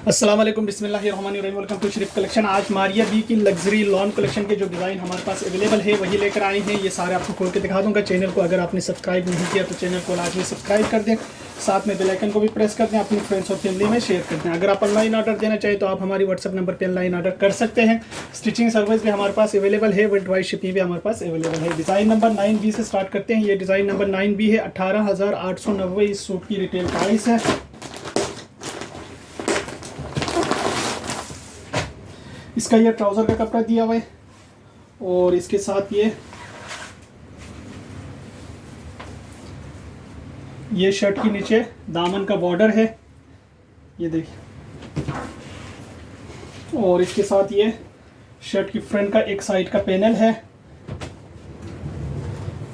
अस्सलाम वालेकुम बिस्मिल्लाहिर्रहमानिर्रहीम। Welcome to Sharif collection. आज मारिया बी की लग्जरी लॉन कलेक्शन के जो डिज़ाइन हमारे पास अवेलेबल है वही लेकर आए हैं। ये सारे आपको खोल के दिखा दूंगा। चैनल को अगर आपने सब्सक्राइब नहीं किया तो चैनल को लाजमी सब्सक्राइब कर दें, साथ में बेल आइकन को भी प्रेस कर दें, अपनी फ्रेंड्स और फैमिली में शेयर कर दें। अगर आप ऑनलाइन ऑर्डर देना चाहें तो आप हमारी व्हाट्सअप नंबर पर ऑनलाइन ऑर्डर कर सकते हैं। स्टिचिंग सर्विस भी हमारे पास अवेलेबल है, वर्ल्ड वाइड शिपिंग भी हमारे पास अवेलेबल है। डिज़ाइन नंबर 9B से स्टार्ट करते हैं। ये डिज़ाइन नंबर 9B है। 18,890 इस सूट की रिटेल प्राइस है। इसका ये ट्राउज़र का कपड़ा दिया हुआ है और इसके साथ ये शर्ट के नीचे दामन का बॉर्डर है, ये देखिए। और इसके साथ ये शर्ट की फ्रंट का एक साइड का पैनल है।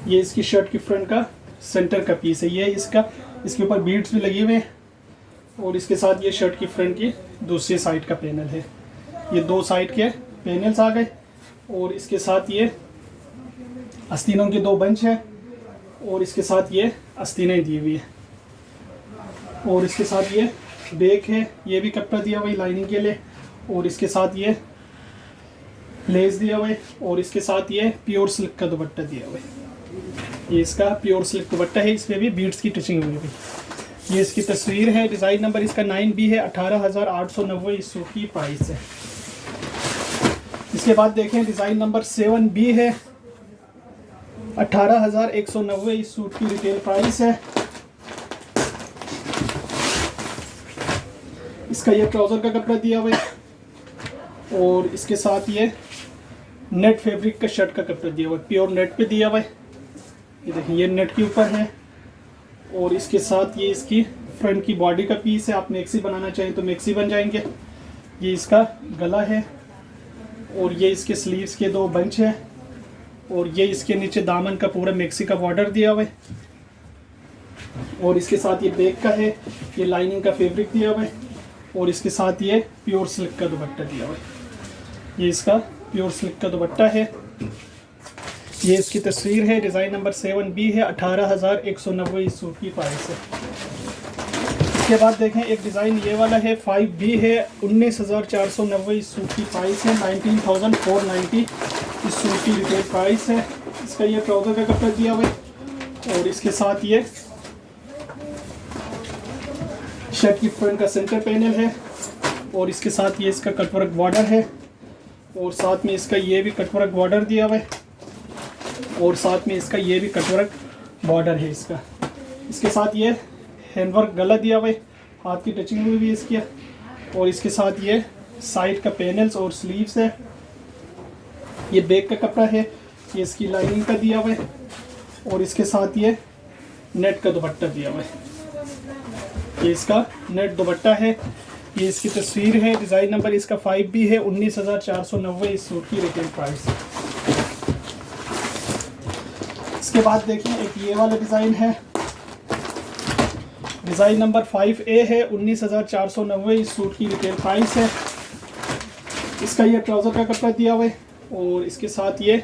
ये इसकी शर्ट की फ्रंट का सेंटर का पीस है। ये इसके ऊपर बीड्स भी लगे हुए हैं। और इसके साथ ये शर्ट की फ्रंट की दूसरी साइड का पैनल है। ये दो साइड के पैनल्स आ गए। और इसके साथ ये आस्तीनों के दो बंच है और इसके साथ ये आस्तीनें दी हुई है। और इसके साथ ये बैक है, ये भी कपड़ा दिया हुआ है लाइनिंग के लिए। और इसके साथ ये लेस दिया हुआ है और इसके साथ ये प्योर सिल्क का दुपट्टा दिया हुआ है। ये इसका प्योर सिल्क दुपट्टा है, इसमें भी बीड्स की टचिंग हुई हुई। ये इसकी तस्वीर है। डिज़ाइन नंबर इसका 9B है। 18,890 इस सूट की प्राइस है। इसके बाद देखें डिज़ाइन नंबर 7B है। 18,190 इस सूट की रिटेल प्राइस है। इसका ये ट्राउज़र का कपड़ा दिया हुआ है और इसके साथ ये नेट फैब्रिक का शर्ट का कपड़ा दिया हुआ है, प्योर नेट पे दिया हुआ है। ये देखिए, ये नेट के ऊपर है। और इसके साथ ये इसकी फ्रंट की बॉडी का पीस है। आप मैक्सी बनाना चाहें तो मैक्सी बन जाएंगे। ये इसका गला है और ये इसके स्लीव्स के दो बंच है। और ये इसके नीचे दामन का पूरा मैक्सी का बॉर्डर दिया हुआ है। और इसके साथ ये बैक का है, ये लाइनिंग का फैब्रिक दिया हुआ है। और इसके साथ ये प्योर सिल्क का दुपट्टा दिया हुआ है। ये इसका प्योर सिल्क का दुपट्टा है। ये इसकी तस्वीर है। डिज़ाइन नंबर 7B है। 18,190 इस सूट की प्राइस है। इसके बाद देखें एक डिज़ाइन ये वाला है। 5B है। 19,490 इस सूट की प्राइस है। 19,490 इस सूट की रिटेल प्राइस है। इसका ये ट्राउज़र का कपड़ा दिया हुआ है और इसके साथ ये शर्ट की फ्रंट का सेंटर पैनल है। और इसके साथ ये इसका कटवर्क बॉर्डर है और साथ में इसका ये भी कटवर्क बॉर्डर दिया हुआ है। और साथ में इसका ये भी कटवर्क बॉर्डर है इसका। इसके साथ ये हैंडवर्क गला दिया हुआ है, हाथ की टचिंग हुई भी इसकी। और इसके साथ ये साइड का पैनल्स और स्लीव्स है। ये बैक का कपड़ा है, ये इसकी लाइनिंग का दिया हुआ है। और इसके साथ ये नेट का दुपट्टा दिया हुआ है। ये इसका नेट दुपट्टा है। ये इसकी तस्वीर है। डिज़ाइन नंबर इसका 5B है। 19,490 इस सूट की रिटेल प्राइस है। इसके बाद देखिए एक ये वाला डिज़ाइन है। डिज़ाइन नंबर 5A है। 19,490 इस सूट की रिटेल प्राइस है। इसका ये ट्राउज़र का कपड़ा दिया हुआ है और इसके साथ ये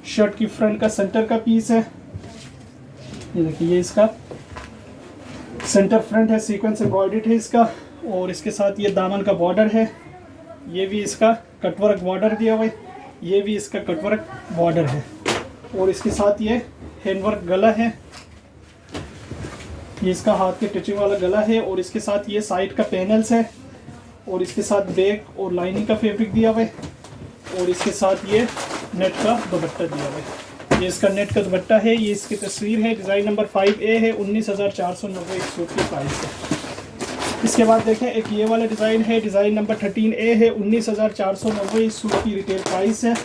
शर्ट की फ्रंट का सेंटर का पीस है। ये देखिए, ये इसका सेंटर फ्रंट है, सीक्वेंस एम्ब्रॉयडर्ड है इसका। और इसके साथ ये दामन का बॉर्डर है। ये भी इसका कटवर्क बॉर्डर दिया हुआ है। ये भी इसका कटवर्क बॉर्डर है। और इसके साथ ये हैंडवर्क गला है। ये इसका हाथ के टचिंग वाला गला है। और इसके साथ ये साइड का पैनल्स है। और इसके साथ बैक और लाइनिंग का फैब्रिक दिया हुआ है। और इसके साथ ये नेट का दुपट्टा दिया हुआ है। ये इसका नेट का दुपट्टा है। ये इसकी तस्वीर है। डिज़ाइन नंबर 5A है। 19,490 इस सूट की प्राइस है। इसके बाद देखें एक ये वाला डिज़ाइन है। डिज़ाइन नंबर 13A है। 19,490 इस सूट की रिटेल प्राइस है।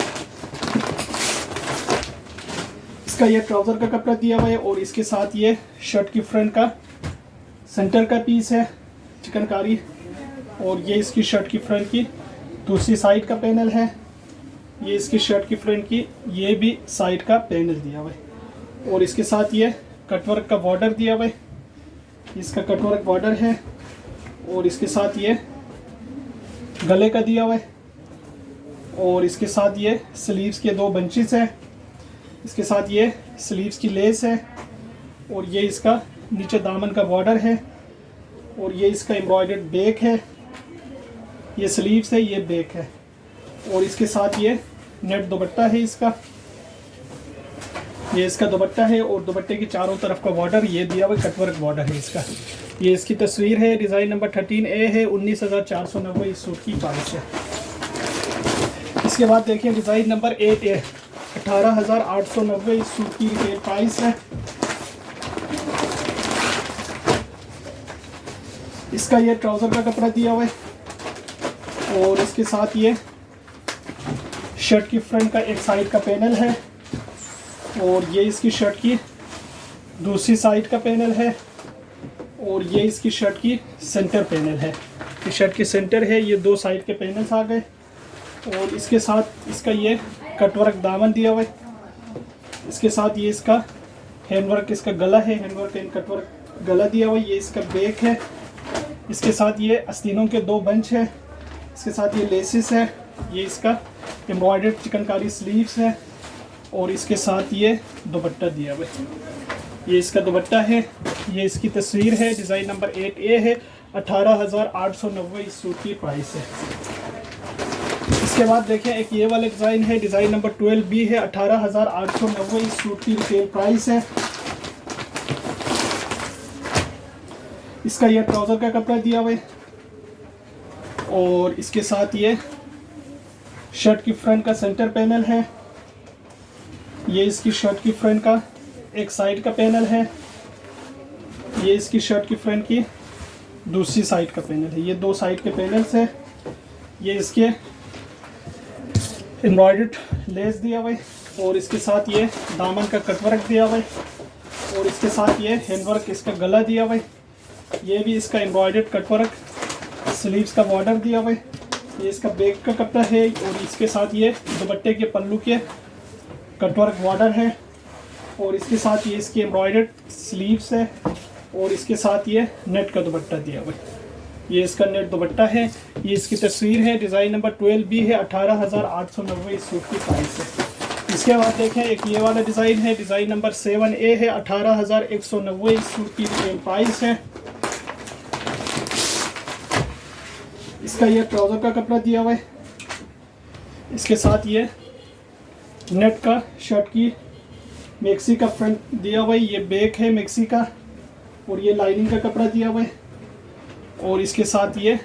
इसका ये ट्राउज़र का कपड़ा दिया हुआ है और इसके साथ ये शर्ट की फ्रंट का सेंटर का पीस है, चिकनकारी। और ये इसकी शर्ट की फ्रंट की दूसरी साइड का पैनल है। ये इसकी शर्ट की फ्रंट की ये भी साइड का पैनल दिया हुआ है। और इसके साथ ये कटवर्क का बॉर्डर दिया हुआ है। इसका कटवर्क बॉर्डर है। और इसके साथ ये गले का दिया हुआ है। और इसके साथ ये स्लीव्स के दो बंचेस हैं। इसके साथ ये स्लीव्स की लेस है और ये इसका नीचे दामन का बॉर्डर है और ये इसका एम्ब्रॉयडर्ड बैक है ये स्लीव्स है, ये बैक है, और इसके साथ ये नेट दुपट्टा है इसका, ये इसका दुपट्टा है, और दुपट्टे की चारों तरफ का बॉर्डर ये दिया हुआ कटवर्क बॉर्डर है इसका। ये इसकी तस्वीर है, डिज़ाइन नंबर 13A है, 19,490 इस सूट की प्राइस है। इसके बाद देखिए डिज़ाइन नंबर 8A, 18,890 इस सूट की रिटेल प्राइस है। इसका ये ट्राउज़र का कपड़ा दिया हुआ है, और इसके साथ ये शर्ट की फ्रंट का एक साइड का पैनल है, और ये इसकी शर्ट की दूसरी साइड का पैनल है, और ये इसकी शर्ट की सेंटर पैनल है। ये शर्ट की सेंटर है, ये दो साइड के पैनल्स आ गए, और इसके साथ इसका ये कटवर्क दामन दिया हुआ है। इसके साथ ये इसका हैंडवर्क, इसका गला है, हैंडवर्क एंड कटवर्क गला दिया हुआ है। ये इसका बैक है, इसके साथ ये आस्तीनों के दो बंच है, इसके साथ ये लेसिस है, ये इसका एम्ब्रॉयडर्ड चिकनकारी स्लीव्स है, और इसके साथ ये दुपट्टा दिया हुआ है। ये इसका दुपट्टा है, ये इसकी तस्वीर है, डिज़ाइन नंबर 8A है, 18,890 इस सूट की प्राइस है। इसके बाद देखें एक ये वाला डिज़ाइन है, डिज़ाइन नंबर 12B है, 18,890 इस सूट की रिटेल प्राइस है। इसका ये ट्राउज़र का कपड़ा दिया हुआ है, और इसके साथ ये शर्ट की फ्रंट का सेंटर पैनल है, ये इसकी शर्ट की फ्रंट का एक साइड का पैनल है, ये इसकी शर्ट की फ्रंट की दूसरी साइड का पैनल है। ये दो साइड के पैनल्स है, ये इसके एम्ब्रॉयडर्ड लेस दिया हुआ है, और इसके साथ ये दामन का कटवर्क दिया हुआ है, और इसके साथ ये हैंडवर्क इसका गला दिया हुआ है। ये भी इसका एम्ब्रॉयडर्ड कटवर्क स्लीव्स का बॉर्डर दिया हुआ है। ये इसका बैक का कपड़ा है, और इसके साथ ये दुपट्टे के पल्लू के कटवर्क बॉर्डर है, और इसके साथ ये इसकी एम्ब्रॉयडर्ड स्लीव्स है, और इसके साथ ये नेट का दुपट्टा दिया हुआ है। ये इसका नेट दुपट्टा है, ये इसकी तस्वीर है, डिज़ाइन नंबर 12B है, 18,890 इस सूट की प्राइस है। इसके बाद देखें एक ये वाला डिज़ाइन है, डिज़ाइन नंबर 7A है, 18,190 इस सूट की रिटेल प्राइस है। इसका ये ट्राउज़र का कपड़ा दिया हुआ है, इसके साथ ये नेट का शर्ट की मैक्सी का फ्रंट दिया हुआ है, ये बैक है मैक्सी का, और ये लाइनिंग का कपड़ा दिया हुआ है, और इसके साथ ये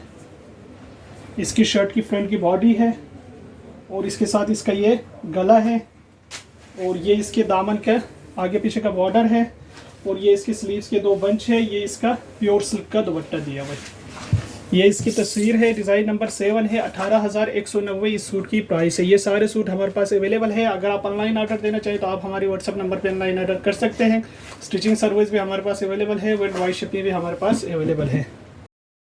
इसकी शर्ट की फ्रंट की बॉडी है, और इसके साथ इसका ये गला है, और ये इसके दामन का आगे पीछे का बॉर्डर है, और ये इसके स्लीव्स के दो बंच है। ये इसका प्योर सिल्क का दुपट्टा दिया हुआ है। ये इसकी तस्वीर है, डिज़ाइन नंबर 7 है, 18,190 इस सूट की प्राइस है। ये सारे सूट हमारे पास अवेलेबल है। अगर आप ऑनलाइन ऑर्डर देना चाहें तो आप हमारे व्हाट्सअप नंबर पर ऑनलाइन ऑर्डर कर सकते हैं। स्टिचिंग सर्विस भी हमारे पास अवेलेबल है, वर्ल्ड वाइड शिपिंग भी हमारे पास अवेलेबल है।